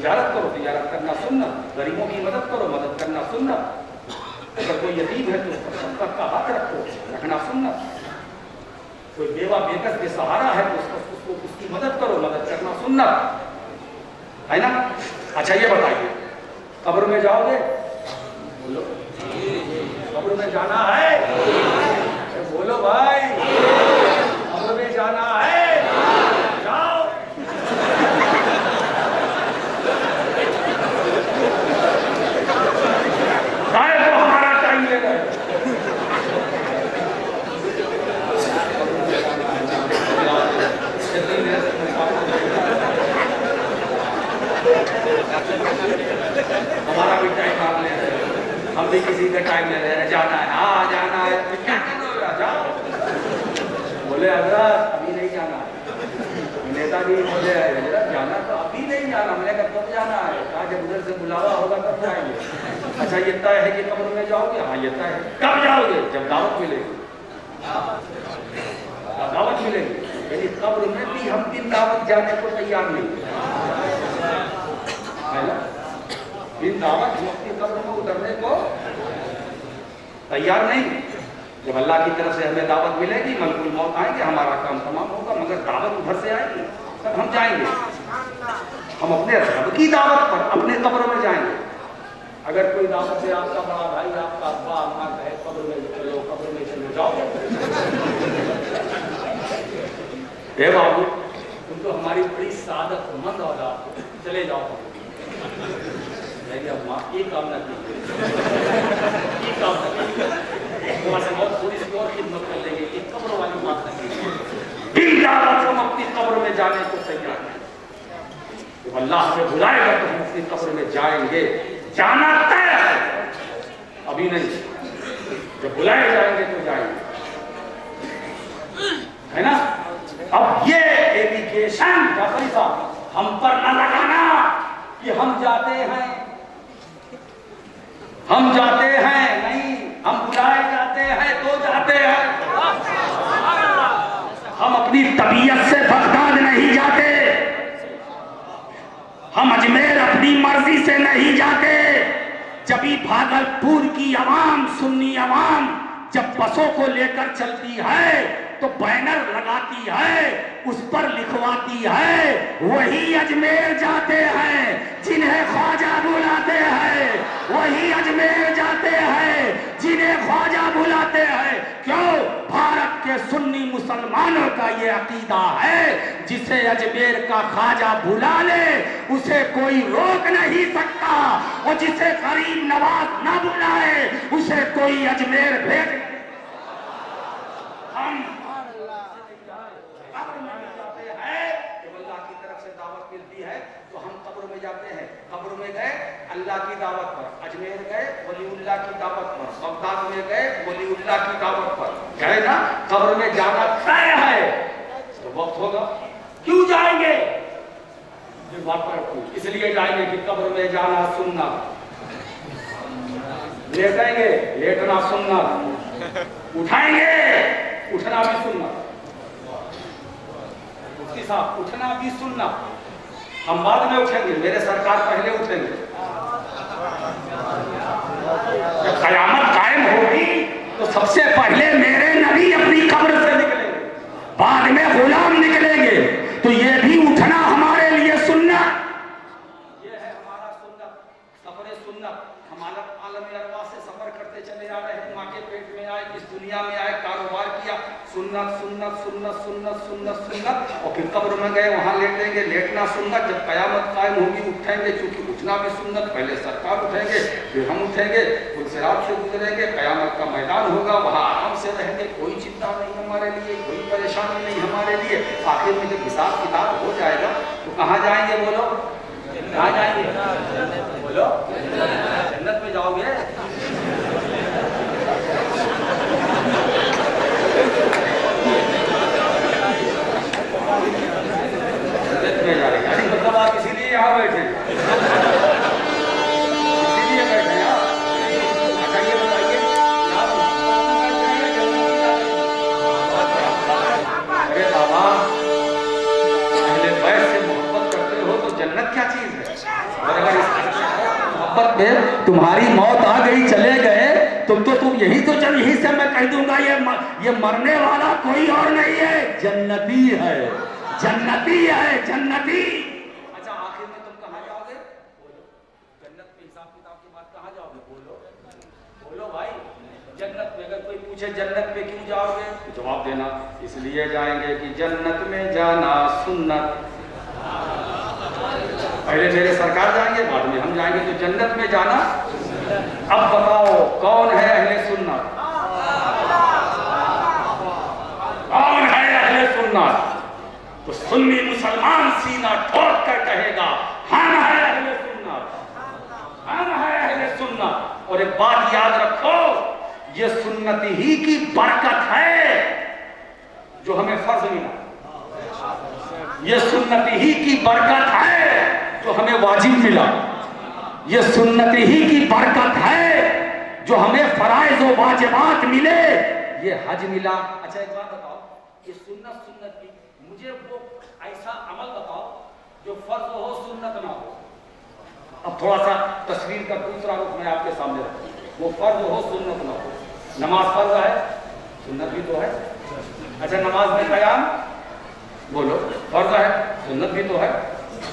तिजारत करो, तिजारत करना सुन्नत, गरीबों की मदद करो, मदद करना सुन्नत, अगर कोई यतीम है तो उसका संकट का हाथ रखो, रखना सुन्नत, कोई बेवा बेकस बेसहारा है तो उसको उसकी मदद करो, मदद करना सुन्नत है ना। अच्छा ये बताइए, कब्र में जाओगे? बोलो, कब्र में जाना है? बोलो भाई, कब्र में जाना है? जाओ। काहे को हमारा टाइम ले रहे? हमारा भी टाइम आप ले रहे हैं, हम भी किसी का टाइम ले रहे हैं, जाना है, हाँ जाना है, क्या करना है, जाओ। बोले हजरत अभी नहीं जाना है, नेताजी बोले हजरत जाना तो अभी नहीं जाना। मैंने कहा कब जाना है? कहा जब उधर से बुलावा होगा तब जाएंगे। अच्छा ये तय है कि कब्र में जाओगे? हाँ ये तय है। कब जाओगे? जब दावत मिलेगी, दावत मिलेगी। यानी कब्र में भी हम दिन दावत जाने को तैयार नहीं है ना, दिन दावत हम अपनी कब्र में उतरने को तैयार नहीं। जब अल्लाह की तरफ से हमें दावत मिलेगी, मलकुल मौत आएंगे, हमारा काम तमाम होगा, मगर दावत उधर से आएगी तब हम जाएंगे। हम अपने रब की दावत पर अपने कब्र में जाएंगे। अगर कोई दावत से आपका बड़ा भाई, आपका अब्बा अम्मा कहे कब्र में चलो, कब्र में चलो, जाओगे? हे बाबू तुम तो हमारी बड़ी सादतमंद औलाद हो, चले जाओ। अम्मा एक काम ना कीजिए, एक काम ना कीजिए, बहुत थोड़ी सी और खिदमत कर लेंगे, एक कब्र वाली बात ना कीजिए। हम अपनी कब्र में जाने को तैयार हैं। जब अल्लाह हमें बुलाएगा तो हम अपनी कब्र में जाएंगे, जाना तय है, अभी नहीं, जब बुलाए जाएंगे तो जाएंगे, है ना। अब ये एप्लीकेशन जाफरी साहब हम पर न लगाना कि हम जाते हैं, हम जाते हैं नहीं, हम बुलाए जाते हैं तो जाते हैं। हम अपनी तबीयत से बगदाद नहीं जाते, हम अजमेर अपनी मर्जी से नहीं जाते। जब भी भागलपुर की आवाम, सुन्नी आवाम जब बसों को लेकर चलती है तो बैनर लगाती है, उस पर लिखवाती है, वही अजमेर जाते हैं जिन्हें ख्वाजा बुलाते हैं, वही अजमेर जाते हैं जिन्हें ख्वाजा बुलाते हैं। क्यों? भारत के सुन्नी मुसलमानों का ये अकीदा है, जिसे अजमेर का ख्वाजा बुला ले उसे कोई रोक नहीं सकता, और जिसे गरीब नवाज न बुलाए उसे कोई अजमेर भेज। हम मिलती है तो हम कब्र में जाते हैं, कब्र में गए अल्लाह की दावत पर, अजमेर गए वलीउल्लाह की दावत पर, बगदाद में गए वलीउल्लाह की दावत पर, गए ना, कब्र में जाना तय है। तो वक्त होगा, क्यों जाएंगे? बात पर इसलिए जाएंगे कि कब्र में जाना सुनना, लेटेंगे लेटना सुनना, उठाएंगे उठना भी सुनना, मुफ्ती साहब उठना भी सुनना। हम बाद में उठेंगे, मेरे सरकार पहले उठेंगे। जब कयामत कायम होगी तो सबसे पहले मेरे नबी अपनी कब्र से निकलेंगे, बाद में गुलाम निकलेंगे। तो ये भी उठना हमारे लिए सुन्नत, ये है हमारा सुन्नत, सफर सुन्नत। हम आलम अरवा से सफर करते चले जा रहे हैं, माँ के पेट में आए, इस दुनिया में आए, कारोबार किया, सुन्नत सुन्नत सुन्नत सुन्नत सुन्नत सुन्नत, और फिर कब्र में गए वहां लेटेंगे, लेटना सुन्नत। जब कयामत कायम होगी उठेंगे, चूंकि उठना भी सुन्नत, पहले सरकार उठेंगे फिर हम उठेंगे, पुलसिरात से गुजरेंगे, कयामत का मैदान होगा, वहां आराम से रहेंगे, कोई चिंता नहीं हमारे लिए, कोई परेशानी नहीं हमारे लिए। आखिर में जब हिसाब किताब हो जाएगा तो कहाँ जाएंगे? बोलो कहाँ जाएंगे? बोलो जन्नत में जाओगे। मतलब आप इसीलिए यहाँ बैठे, इसीलिए बैठे हैं। अच्छा ये बताइए, अरे बाबा अहले बैत से मोहब्बत करते हो तो जन्नत क्या चीज है? और अगर इस मोहब्बत में तुम्हारी मौत आ गई, चले गए, तो तुम यही तो चल, यही से मैं कह दूंगा ये मरने वाला कोई और नहीं है, जन्नती है, जन्नती है, जन्नती। अच्छा आखिर में तुम कहाँ जाओगे? बोलो, जन्नत में हिसाब किताब के बाद कहाँ जाओगे? बोलो बोलो भाई, जन्नत में। अगर कोई पूछे जन्नत में क्यों जाओगे, तो जवाब देना इसलिए जाएंगे कि जन्नत में जाना सुन्नत। पहले मेरे सरकार जाएंगे, बाद में हम जाएंगे, तो जन्नत में जाना। अब बताओ कौन है अहले सुन्नत? कौन है अहले सुन्नत? तो सुन्नी मुसलमान सीना ठोक कर कहेगा हम है अहले सुन्नत, हम है अहले सुन्नत। और एक बात याद रखो, ये सुन्नत ही की बरकत है जो हमें फर्ज मिला, ये सुन्नत ही की बरकत है जो हमें वाजिब मिला, ये सुन्नत ही की बरकत है जो हमें फराइज और वाजिबात मिले, ये हज मिला। अच्छा एक बात बताओ, ये सुन्नत की मुझे वो ऐसा अमल बताओ जो फर्ज हो सुन्नत ना हो। अब थोड़ा सा तस्वीर का दूसरा रूप मैं आपके सामने रखूं, वो फर्ज हो सुन्नत ना हो। नमाज फर्ज है, सुन्नत भी तो है। अच्छा नमाज में कयाम बोलो फर्ज है, सुन्नत भी तो है।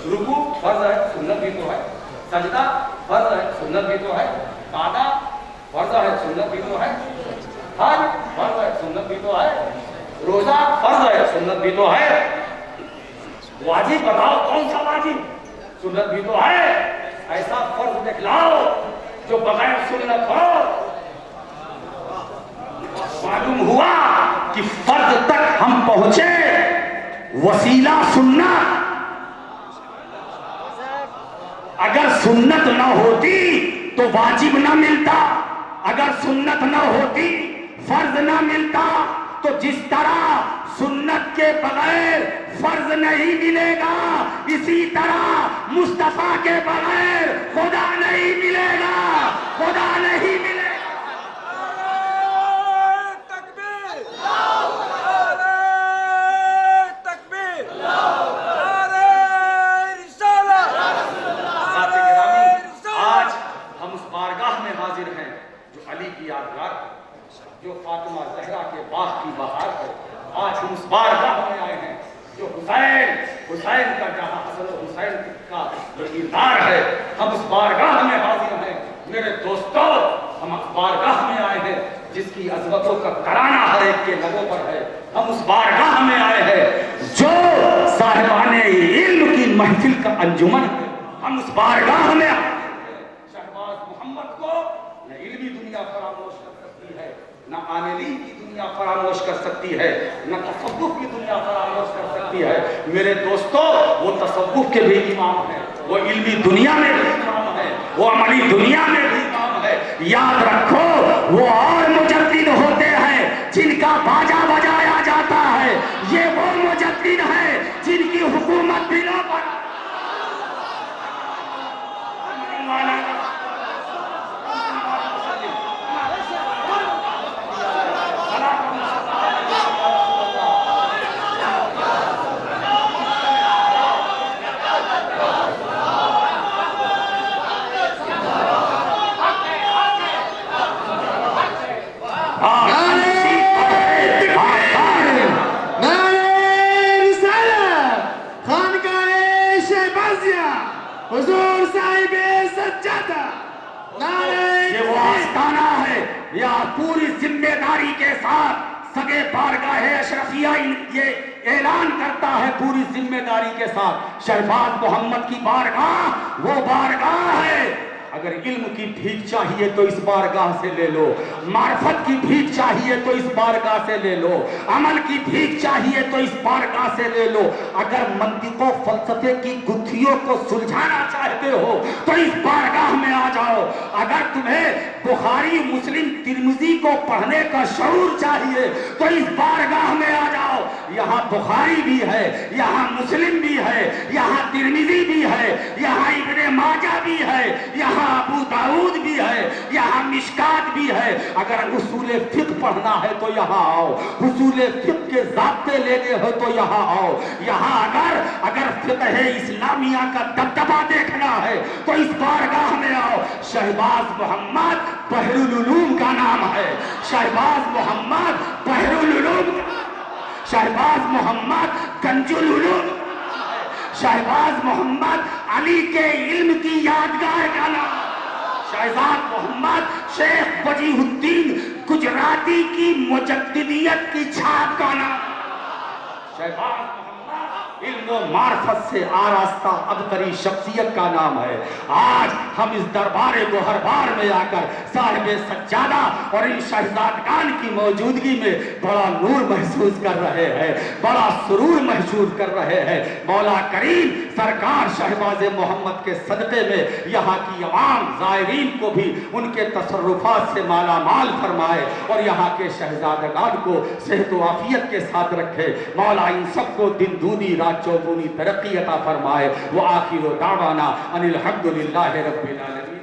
रुकू फर्ज है, सुन्नत भी तो है। सजदा फर्ज है, सुन्नत भी तो है। कादा फर्ज है, सुन्नत भी तो है। हज फर्ज है, सुन्नत भी तो है। रोजा फर्ज है, सुन्नत भी तो है। वाजिब बताओ कौन सा वाजिब? सुन्नत भी तो है। ऐसा फर्ज दिखलाओ जो बगैर सुन्नत हो। मालूम हुआ कि फर्ज तक हम पहुंचे, वसीला सुन्नत। अगर सुन्नत ना होती तो वाजिब ना मिलता, अगर सुन्नत ना होती फर्ज ना मिलता। तो जिस तरह सुन्नत के बगैर फर्ज नहीं मिलेगा, इसी तरह मुस्तफा के बगैर खुदा नहीं मिलेगा, खुदा नहीं मिलेगा। आज हम उस बारगाह में हाजिर हैं जो अली की यादगार है, जो फातिमा ज़हरा के बाग की बहार है। आज हम उस बारगाह में आए हैं जो हुसैन का जहां हसन हुसैन का दीदार है। हम उस बारगाह में हाजिर हैं मेरे दोस्तों, हम उस बारगाह में आए हैं जिसकी अजमतों का तराना हर एक के लबों पर है। हम उस बारगाह में आए हैं जो साहिबाने इल्म की महफिल का अंजुमन है। हम उस बारगाह में शहबाज मोहम्मद को न इल्मी दुनिया फरामोश कर सकती है, न आमेलीन की दुनिया फरामोश कर सकती है, न तसव्वुफ की दुनिया फरामोश कर सकती है। मेरे दोस्तों, वो तसव्वुफ के भी इमाम है, वो इल्मी दुनिया में भी इमाम है, वो अमली दुनिया में भी इमाम है। याद रखो, वो और मुजद्दिद होते हैं जिनका बाजा बजाया जाता है, ये वो मुजद्दिद है जिनकी हुकूमत दिलों पर या पूरी जिम्मेदारी के साथ सगे बारगाहे अशरफिया ये ऐलान करता है पूरी जिम्मेदारी के साथ, शहबाज मोहम्मद की बारगाह वो बारगाह है। अगर इल्म की भीख चाहिए तो इस बारगाह से ले लो, मार्फत की भीख चाहिए तो इस बारगाह से ले लो, अमल की भीख चाहिए तो इस बारगाह से ले लो। अगर मंतिको फलसफे की गुत्थियों को सुलझाना चाहते हो तो इस बारगाह में आ जाओ। अगर तुम्हें बुखारी मुस्लिम तिरमिजी को पढ़ने का शऊर चाहिए तो इस बारगाह में आ जाओ। यहाँ बुखारी भी है, यहाँ मुस्लिम भी है, यहाँ तिरमिजी भी है, यहाँ इब्ने माजा भी है, यहाँ अबू दाऊद भी है, यहाँ मिशकात भी है। अगर उसूल फिक्र पढ़ना है तो यहाँ आओ, उसूल फिक्र के ज़ाब्ते लेने हो तो यहाँ आओ। यहाँ अगर फिक्र इस्लामिया का दबदबा देखना है तो इस बारगाह में आओ। शहबाज मोहम्मद बहरुल उलूम का नाम है, शहबाज मोहम्मद बहरुल उलूम, शहबाज मोहम्मद गंजुल उलूम, शहबाज मोहम्मद अली के इल्म की यादगार का नाम, शहजाद मोहम्मद शेख वजीहुद्दीन गुजराती की मुजद्दिदियत की छाप का नाम, शहबाज मोहम्मद इल्म व मार्फत से आरास्ता अबतरी शख्सियत का नाम है। आज हम इस दरबार गोहरबार में आकर साहिब सज्जादा और इन शहजादगान की मौजूदगी में बड़ा नूर महसूस कर रहे हैं, बड़ा सुरूर महसूस कर रहे हैं। मौला करीम सरकार शहबाज मोहम्मद के सदक़े में यहाँ की अवाम ज़ायरीन को भी उनके तसर्रुफात से माला माल फरमाए और यहाँ के शहजादगान को सेहत व आफियत के साथ रखे। मौला इन सबको दिन दूनी रात चौगुनी तरक्की अता फरमाए। वो आखिर दावाना अनिल हम्दुलिल्लाहि रब्बिल आलमीन।